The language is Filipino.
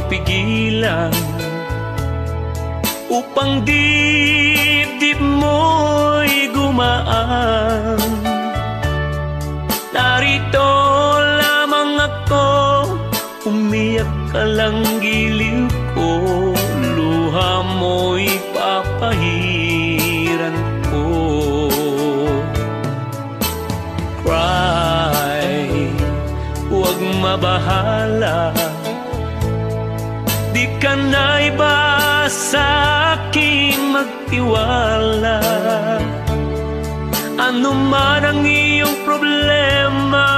pigilan upang dibdib mo'y gumaan. Narito lamang ako, umiyak ka lang giliw ko, luha mo'y papahiran ko. Cry, huwag mabahala, di ka na iba sa aking magtiwala. Ano man ang iyong problema,